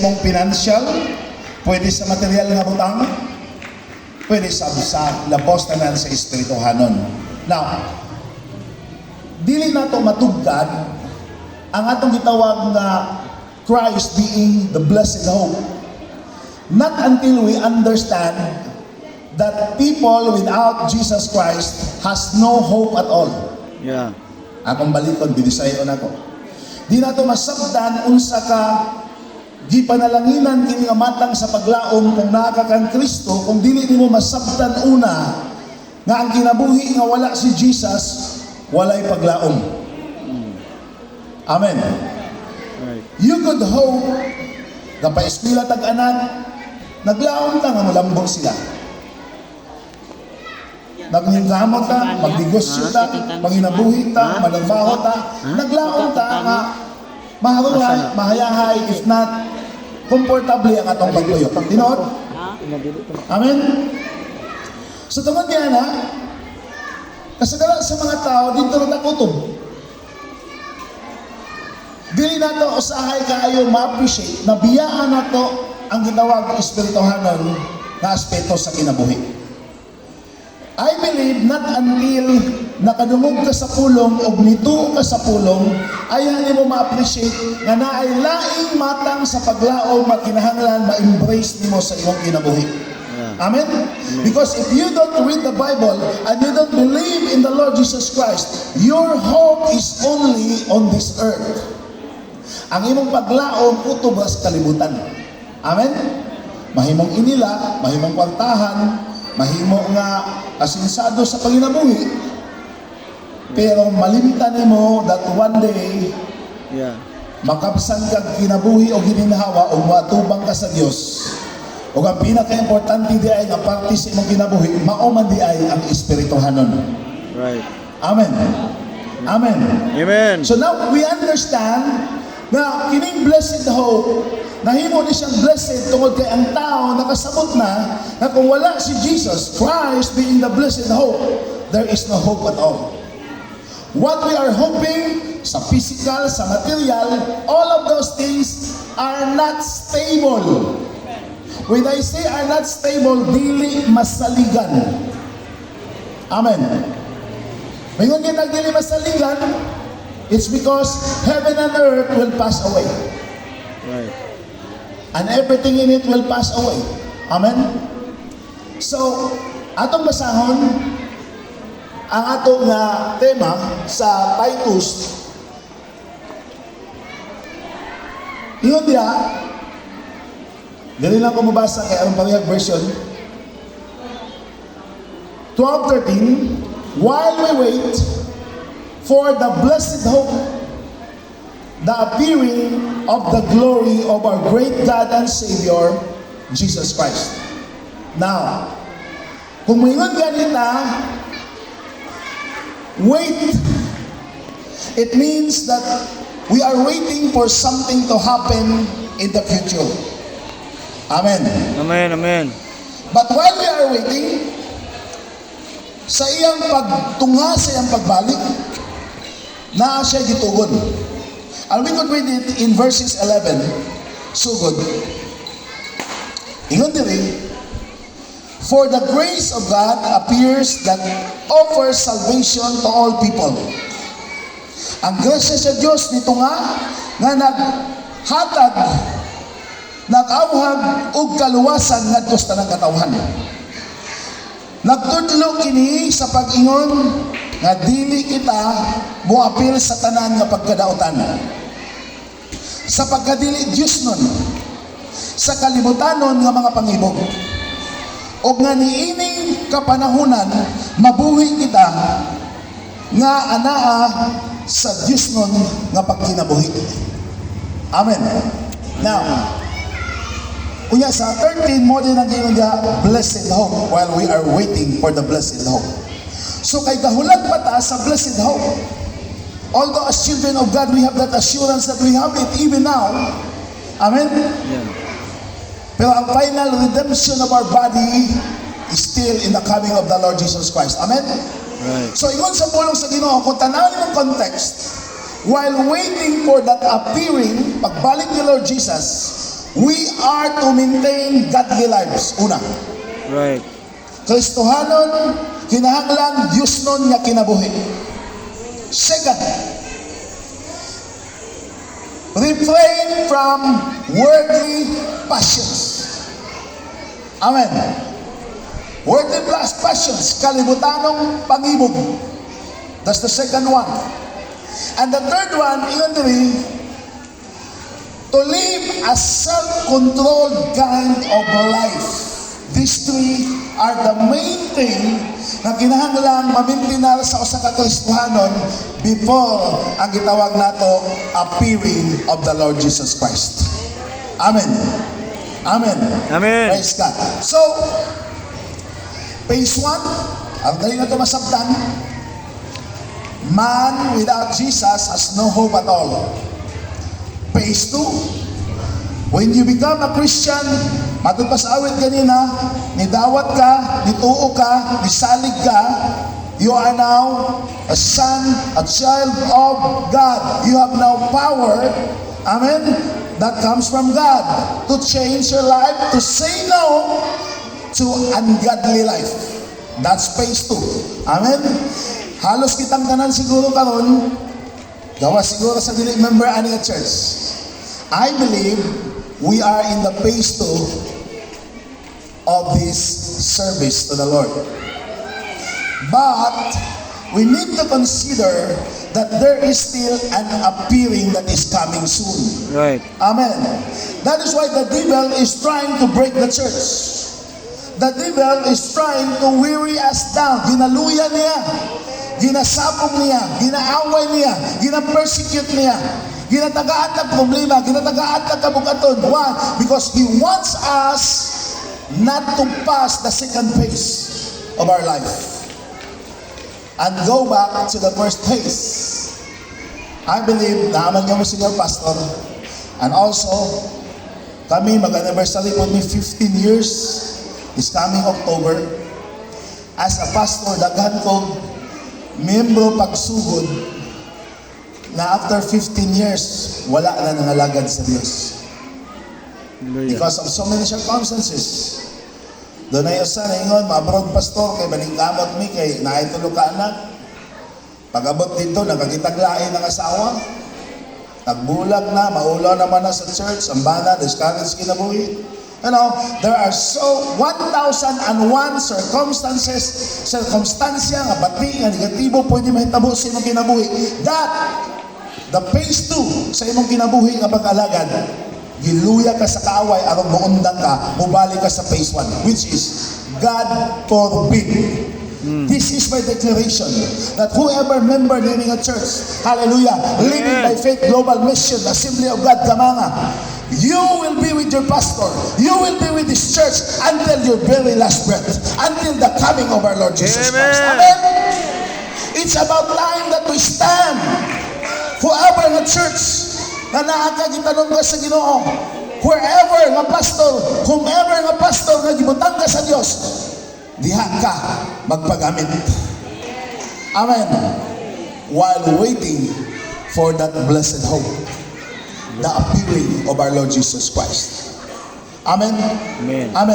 imong financial, pwede sa material nga butang, pwede sa labos na sa espirituhanon. Now, dili na to matugad ang atong gitawag na Christ being the blessed hope. Not until we understand that people without Jesus Christ has no hope at all. Yeah. Akong balikon, binisayon ako. Di na to masabdan unsa ka gipanalanginan kini nga matang sa paglaom kung naa ka kang Kristo, kung dili nimo masabtan una nga ang kinabuhi nga wala si Jesus, walay paglaom. Amen. Right. You could hope na pa-eskwela tag-anak, naglaom ta nga malambong sila. Naghingamot ta, magnegosyo ta, manginabuhi ta, managbaho ta, naglaom ta nga maharuhay, mahayahay, if not, komportable ang atong pagtuyo. Tinood? Amen? So tungod kaya na, kasagala sa mga tao, dito na nakutob. Dili na to usahay kaayo ma-appreciate, nabiyaan na to ang ginawag ng espirituhanon na aspeto sa kinabuhi. I believe not until nakadungog ka sa pulong o nito ka sa pulong, ayaw mo ma-appreciate nga naay laing matang sa paglaom makinahanglan ma-embrace nimo sa imong kinabuhi. Amen? Because if you don't read the Bible and you don't believe in the Lord Jesus Christ, your hope is only on this earth. Ang imong paglaom utubas kalibutan. Amen? Mahimong inila, mahimong kwartahan, mahimo nga asinsado sa panginabuhi, pero malimtan nimo that one day makapsan kag kinabuhi o gininhawa o matubang ka sa Dios. O ang pinaka-importante di ay nga parte sa imong kinabuhi, mao man di ay ang espirituhanon. Right. Amen. Amen. Amen. So now we understand na kining blessed hope, nahimo ni siyang blessed tungod kay ang tao nakasabot na kung wala si Jesus Christ being the blessed hope, there is no hope at all. What we are hoping sa physical, sa material, all of those things are not stable. When I say are not stable, dili masaligan. Amen. Mayroon yung nagdili masaligan, it's because heaven and earth will pass away. Right. And everything in it will pass away. Amen? So, atong basahon, ang atong tema sa Titus, yun diya, dali lang ko mabasa kay Arong Parehag version, 12:13, while we wait for the blessed hope, the appearing of the glory of our great God and Savior, Jesus Christ. Now, kung mayroon ganita, wait, it means that we are waiting for something to happen in the future. Amen. Amen. Amen. But while we are waiting, sa iyang pagtunga, sa iyang pagbalik, na siya gitugon. And we could read it in verses 11. So good. Ingon diri, for the grace of God appears that offers salvation to all people. Ang grasya sa Dios nito nga naghatag, nag-awhag og kaluwasan ngadto sa tanang katawhan. Nagtudlo kini sa pag-ingon nga dili kita moapil sa tanan nga pagkadaotan. Sa pagkadili Dios nun, sa kalibutanon nga mga pangibog. O nga niining kapanahunan, mabuhi kita nga anaa sa Dios nun nga pagkinabuhi. Amen. Now, kunya sa 13 mo din ang gingon niya, blessed hope, while we are waiting for the blessed hope. So kay kahulag pa ta sa blessed hope. Although as children of God, we have that assurance that we have it even now. Amen? Yeah. Pero ang final redemption of our body is still in the coming of the Lord Jesus Christ. Amen? Right. So ingon sa pulong sa Ginoo, kung tanawin yung context, while waiting for that appearing, pagbalik ni Lord Jesus, We are to maintain godly lives. Una, Right. Kristohanon, kinahanglan Diyos nun nga kinabuhi. Second, refrain from worldly passions. Amen. Worldly passions, kalibutanong pangibog. That's the second one. And the third one, iyon to live a self-controlled kind of life. These three are the main thing na kinahanglang mamintinar sa usa ka Kristohanon before ang gitawag nato appearing of the Lord Jesus Christ. Amen. Amen. Amen. Praise God. So, phase 1, ang dali na ito masabtan, man without Jesus has no hope at all. Phase 2, when you become a Christian, matod pa sa awit kanina, nidawat ka, nituo ka, nisalig ka, you are now a son, a child of God. You have now power, amen, that comes from God to change your life, to say no to ungodly life. That's phase 2. Amen? Halos kitang tanan siguro karon, gawa siguro sa dili member ani nga church. I believe we are in the phase 2 of this service to the Lord. But we need to consider that there is still an appearing that is coming soon. Right. Amen. That is why the devil is trying to break the church. The devil is trying to weary us down. Ginaluya niya, ginasapong niya, ginaaway niya, ginapersecute niya, ginatagaan ng problema, ginatagaan ng kabugaton. Why? Because he wants us not to pass the second phase of our life and go back to the first phase. I believe, naaman niyo mo Senior Pastor, and also, kami mag-anniversary po ni 15 years this coming October. As a pastor, daghan ko membro pagsugod na after 15 years, wala na nangalagad sa Diyos. Hallelujah. Because of so many circumstances. Doon ay usa na ingon, ma-abroad pastor, kay balingkamot mi, kay naitulo ka anak. Pag-abot dito, nagkakitaglain ng asawa. Nagbulag na, maulaw naman na sa church, ang bana, discourage kinabuhi. You know, there are so 1,001 circumstansya nga bati, nga negatibo, pwede mahitabo sa imong kinabuhi. That, the phase 2 sa imong kinabuhi nga pag-alagad, giluya ka sa kaaway, aron muundang ka, mubalik ka sa phase 1, which is, God forbid. This is my declaration that whoever member leading a church, hallelujah, living by faith global mission, Assembly of God Kamanga, you will be with your pastor, you will be with this church until your very last breath, until the coming of our Lord Jesus Christ. Amen. It's about time that we stand. Whoever in the church na naakagitanong ka sa Ginoo, wherever nga pastor, whomever nga pastor nga gibutang ka sa Dios, diha ka magpagamit. Amen. While waiting for that blessed hope, the appearing of our Lord Jesus Christ. Amen. Amen. Amen.